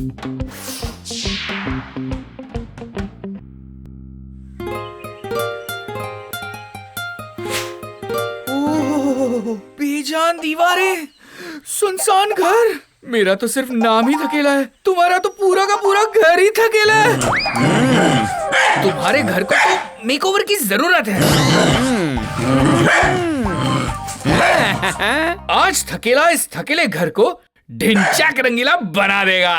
ओह, बेजान दीवारें, सुनसान घर। मेरा तो सिर्फ नाम ही थकेला है, तुम्हारा तो पूरा का पूरा घर ही थकेला है। तुम्हारे घर को तो मेकओवर की जरूरत है। आज थकेला इस थकेले घर को ढिंचाक रंगीला बना देगा।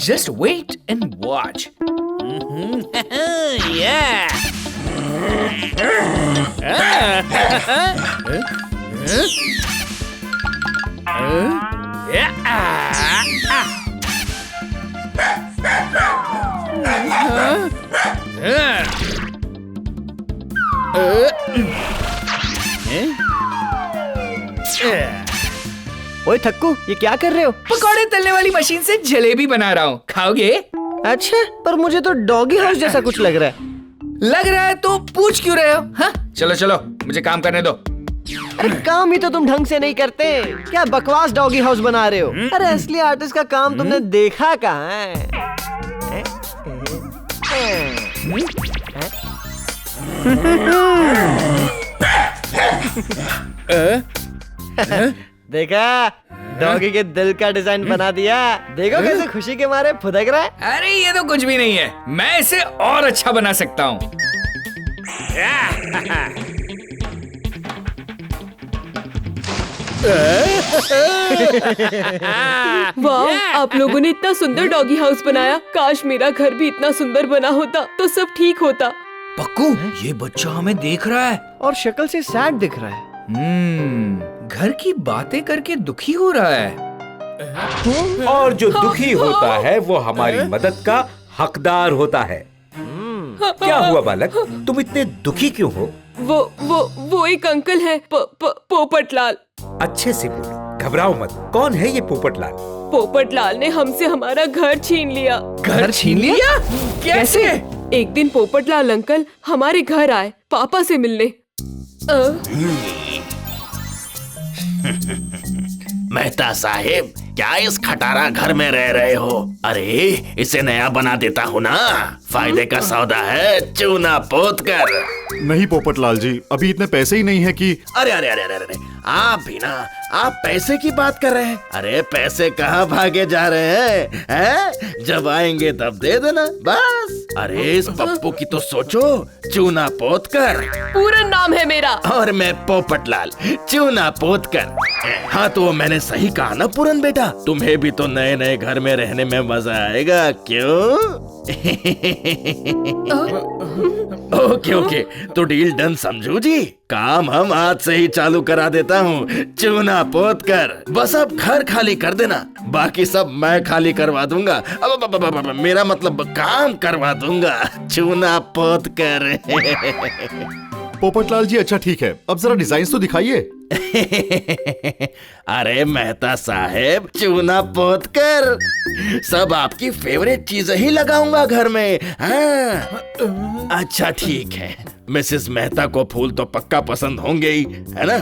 Just wait and watch. ओए थक्कू, ये क्या कर रहे हो? पकौड़े तलने वाली मशीन से जलेबी बना रहा हूँ, खाओगे? अच्छा, पर मुझे तो डॉगी हाउस जैसा कुछ लग रहा है। लग रहा है तो पूछ क्यों रहे हो? हाँ? चलो चलो, मुझे काम करने दो। अरे काम ही तो तुम ढंग से नहीं करते, क्या बकवास डॉगी हाउस बना रहे हो? अरे असली आर्टिस्ट का काम तुमने देखा कहाँ है? देखा, डॉगी के दिल का डिजाइन बना दिया। देखो कैसे खुशी के मारे फुदक रहा है। अरे ये तो कुछ भी नहीं है, मैं इसे और अच्छा बना सकता हूँ। वाह, आप लोगों ने इतना सुंदर डॉगी हाउस बनाया। काश मेरा घर भी इतना सुंदर बना होता तो सब ठीक होता। पक्कू, ये बच्चा हमें देख रहा है और शक्ल से सैड दिख रहा है। घर की बातें करके दुखी हो रहा है। और जो दुखी होता है वो हमारी मदद का हकदार होता है। क्या हुआ बालक, तुम इतने दुखी क्यों हो? वो एक अंकल है, पोपटलाल। अच्छे से बोलो, घबराओ मत। कौन है ये पोपटलाल? पोपटलाल ने हमसे हमारा घर छीन लिया। घर छीन लिया? कैसे? एक दिन पोपटलाल अंकल हमारे घर आए पापा से मिलने। मेहता साहेब, क्या इस खटारा घर में रह रहे हो? अरे इसे नया बना देता हूँ ना। फायदे का सौदा है, चूना पोत कर। नहीं पोपटलाल जी, अभी इतने पैसे ही नहीं है कि। अरे अरे अरे अरे अरे, आप भी ना, आप पैसे की बात कर रहे हैं। अरे पैसे कहाँ भागे जा रहे हैं? जब आएंगे तब दे देना बस। अरे इस पप्पू की तो सोचो, चूना पोत कर। पूरा नाम है मेरा। और मैं पोपटलाल, चूना पोत कर। हाँ तो मैंने सही कहा ना पूरन बेटा, तुम्हें भी तो नए नए घर में रहने में मजा आएगा, क्यों? ओके ओके, तो डील डन समझू जी। काम हम आज से ही चालू करा देता हूँ। चूना पोत कर, बस अब घर खाली कर देना, बाकी सब मैं खाली करवा दूंगा। अब मेरा मतलब काम करवा दूंगा। चूना पोत कर। पोपटलाल जी अच्छा ठीक है, अब जरा डिजाइन तो दिखाइए। अरे मेहता साहेब, चूना पोत कर, सब आपकी फेवरेट चीजें ही लगाऊंगा घर में। हाँ अच्छा ठीक है, मिसेस मेहता को फूल तो पक्का पसंद होंगे ही, है ना?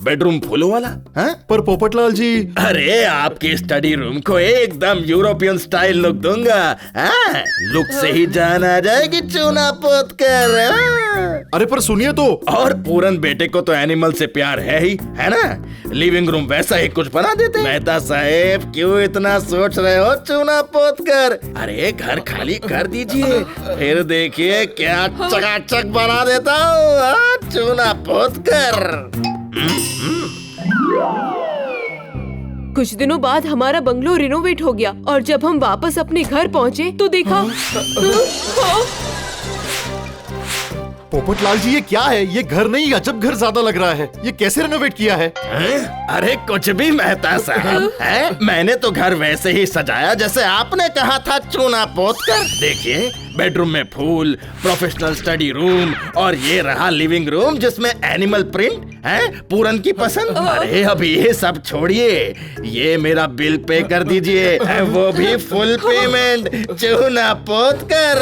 बेडरूम फूलों वाला। हाँ? पर पोपटलाल जी। अरे आपके स्टडी रूम को एकदम यूरोपियन स्टाइल लुक दूंगा। हाँ? लुक से ही जान आ जाएगी चूना पोत कर। हाँ? अरे पर सुनिए तो। और पूरन बेटे को तो एनिमल से प्यार है ही, है ना? लिविंग रूम वैसा ही कुछ बना देते। मेहता साहेब क्यों इतना सोच रहे हो चूना पोत कर? अरे घर खाली कर दीजिए, फिर देखिए क्या चकाचक बना देता हूँ। चूना पोत कर। कुछ दिनों बाद हमारा बंगलो रिनोवेट हो गया और जब हम वापस अपने घर पहुँचे तो देखा। पोपटलाल जी ये क्या है? ये घर नहीं, अजब घर ज्यादा लग रहा है। ये कैसे रेनोवेट किया है? अरे कुछ भी मेहता साहब, है मैंने तो घर वैसे ही सजाया जैसे आपने कहा था, चूना पोत कर। देखिए बेडरूम में फूल, प्रोफेशनल स्टडी रूम और ये रहा लिविंग रूम जिसमें एनिमल प्रिंट है। पूरन की पसंद। अरे अभी ये सब छोड़िए, ये मेरा बिल पे कर दीजिए, वो भी फुल पेमेंट। चूना पोत कर।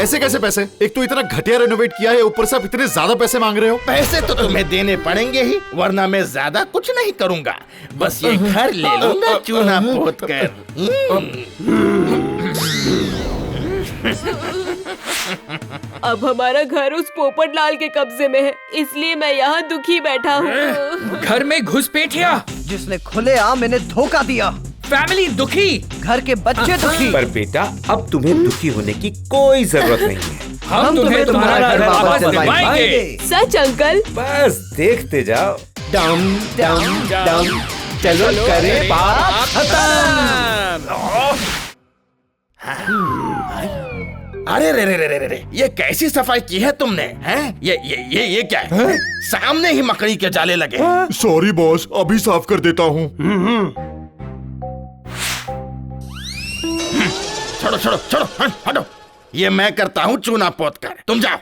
ऐसे कैसे पैसे? एक तो इतना घटिया रेनोवेट किया है, ऊपर से आप इतने ज्यादा पैसे मांग रहे हो। पैसे तो तुम्हें देने पड़ेंगे ही, वरना मैं ज्यादा कुछ नहीं करूंगा। बस ये घर ले लूंगा चूना पोत कर। अब हमारा घर उस पोपट लाल के कब्जे में है, इसलिए मैं यहाँ दुखी बैठा हूँ। घर में घुसपैठिया, जिसने खुलेआम इन्हें धोखा दिया। फैमिली दुखी, घर के बच्चे दुखी। पर बेटा अब तुम्हें दुखी होने की कोई जरूरत नहीं है। हम तुम्हें तुम्हारा घर वापस दिलवाएंगे। सच अंकल? बस देखते जाओ। डम डम डम, चलो करे बात खत्म। अरे रे रे रे रे रे, ये कैसी सफाई की है तुमने? हैं? ये क्या है? सामने ही मकड़ी के जाले लगे। सॉरी बॉस, अभी साफ कर देता हूँ। छोड़ो छोड़ो छोड़ो, हटो। ये मैं करता हूँ चूना पोत कर, तुम जाओ।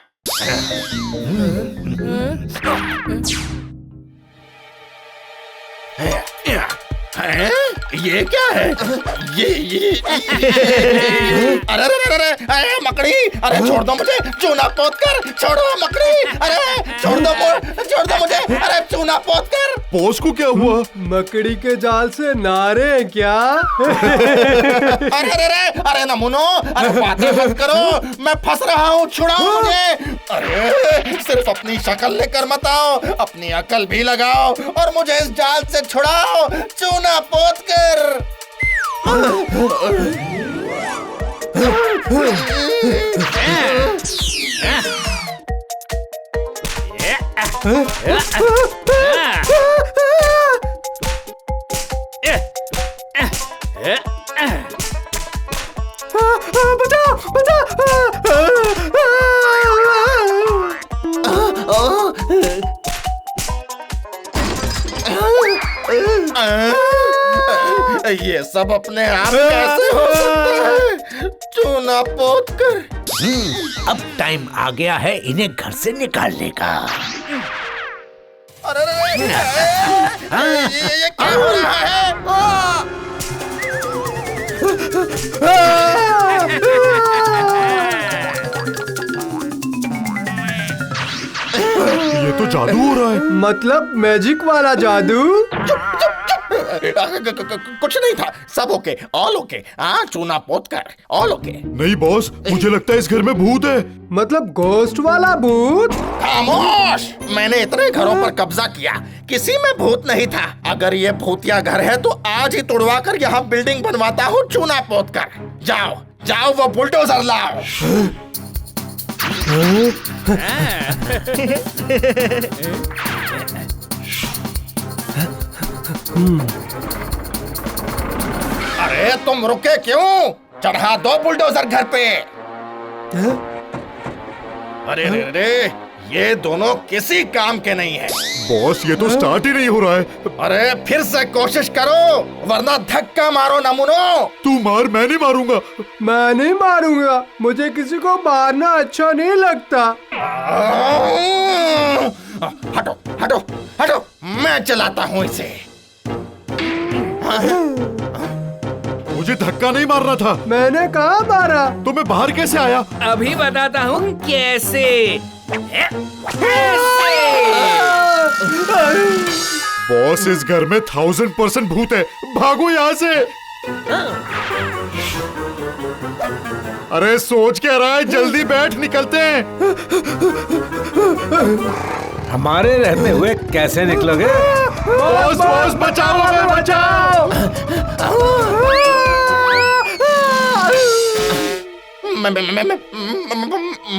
हैं? ये क्या है? ये अरे मकड़ी, अरे छोड़ दो मुझे, चूना पोत कर। छोड़ो मकड़ी, अरे छोड़ दो मुझे, अरे चूना पोत कर। बॉस को क्या हुआ? मकड़ी के जाल से नारे क्या? अरे नमूनो, अरे बातें मत करो, मैं फंस रहा हूँ, छुड़ाओ मुझे। अरे सिर्फ अपनी शक्ल लेकर मत आओ, अपनी अकल भी लगाओ और मुझे इस जाल से छुड़ाओ। चूना पोत कर। ये सब अपने आप कैसे हो सकता है? चूना पोत कर। अब टाइम आ गया है इन्हें घर से निकालने का। अरे ये क्या हो रहा है? ये तो जादू हो रहा है। मतलब मैजिक वाला जादू? कुछ नहीं था, सब ओके, ऑल ओके। हाँ चूना पोत कर, ऑल ओके। नहीं बॉस, मुझे लगता है इस घर में भूत है। मतलब घोस्ट वाला भूत? खामोश! मैंने इतने घरों पर कब्जा किया, किसी में भूत नहीं था। अगर ये भूतिया घर है तो आज ही तोड़वा कर यहाँ बिल्डिंग बनवाता हूँ चूना पोत कर। जाओ वो बुलडोजर लाओ। अरे तुम रुके क्यों? चढ़ा दो बुलडोजर घर पे। अरे ये दोनों किसी काम के नहीं है। बॉस ये तो स्टार्ट ही नहीं हो रहा है। अरे फिर से कोशिश करो, वरना धक्का मारो नमूनो। तू मार, मैं नहीं मारूंगा। मैं नहीं मारूंगा, मुझे किसी को मारना अच्छा नहीं लगता। हटो, मैं चलाता हूँ इसे। मुझे धक्का नहीं मारना था। मैंने कहा मारा। तो मैं बाहर कैसे आया? अभी बताता हूँ कैसे। बॉस इस घर में 1000% भूत है, भागो यहाँ से। अरे सोच क्या रहा है, जल्दी बैठ, निकलते हैं। हमारे रहते हुए कैसे निकलोगे? बॉस बचाओ, हमें बचाओ।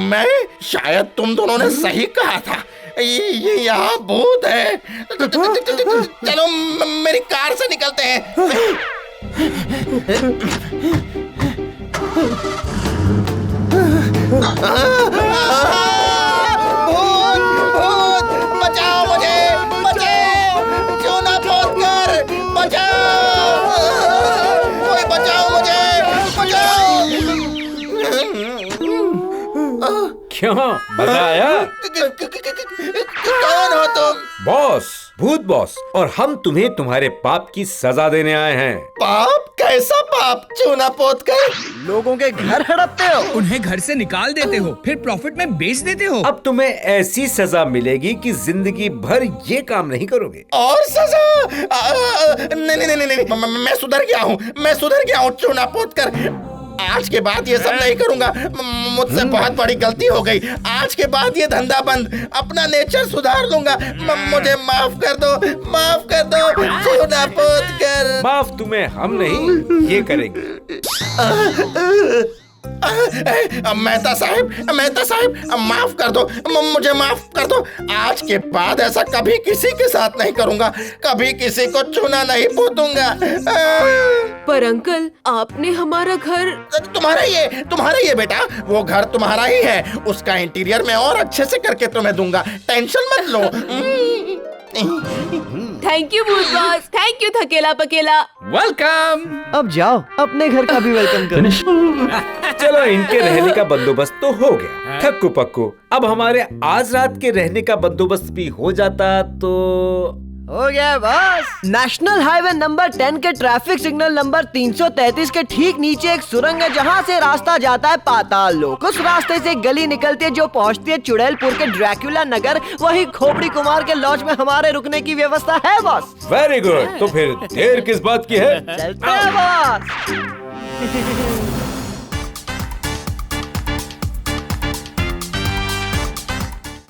मैं शायद तुम दोनों ने सही कहा था, ये यहाँ भूत है। चलो मेरी कार से निकलते हैं। भूत बचाओ मुझे, बचाओ, चूना पोत कर, बचाओ, कोई बचाओ मुझे, बचाओ। क्यों, मजा आया? कौन हो तुम? बॉस, भूत बॉस, और हम तुम्हें तुम्हारे पाप की सजा देने आए हैं। पाप? कैसा पाप? चूना पोत कर लोगों के घर हड़पते हो। उन्हें घर से निकाल देते हो, फिर प्रॉफिट में बेच देते हो। अब तुम्हें ऐसी सजा मिलेगी कि जिंदगी भर ये काम नहीं करोगे। और सजा? नहीं नहीं नहीं नहीं, मैं सुधर गया हूँ, मैं सुधर गया हूँ चूना पोत कर। आज के बाद ये सब नहीं करूंगा। मुझसे बहुत बड़ी गलती हो गई। आज के बाद ये धंधा बंद। अपना नेचर सुधार लूंगा। मुझे माफ कर दो, माफ कर दो चूना पोत कर। माफ तुम्हें हम नहीं, ये करेंगे। मेहता साहब, माफ कर दो, मुझे माफ कर दो। आज के बाद ऐसा कभी किसी के साथ नहीं करूंगा, कभी किसी को चूना नहीं पोतूंगा। पर अंकल, आपने हमारा घर। तुम्हारा ये बेटा, वो घर तुम्हारा ही है। उसका इंटीरियर मैं और अच्छे से करके तुम्हें दूंगा, टेंशन मत लो। थैंक यू भूत बॉस, थैंक यू थकेला पकेला। वेलकम। अब जाओ, अपने घर का भी वेलकम करो। चलो, इनके रहने का बंदोबस्त तो हो गया। थक्कू पक्कू, अब हमारे आज रात के रहने का बंदोबस्त भी हो जाता तो। हो गया बस। नेशनल हाईवे नंबर 10 के ट्रैफिक सिग्नल नंबर 333 के ठीक नीचे एक सुरंग है, जहाँ से रास्ता जाता है पाताल लोक। उस रास्ते से एक गली निकलती है जो पहुँचती है चुड़ैलपुर के ड्रैक्युला नगर। वही खोपड़ी कुमार के लॉज में हमारे रुकने की व्यवस्था है बॉस। Very good. तो फिर देर किस बात की है? चलते हैं बॉस।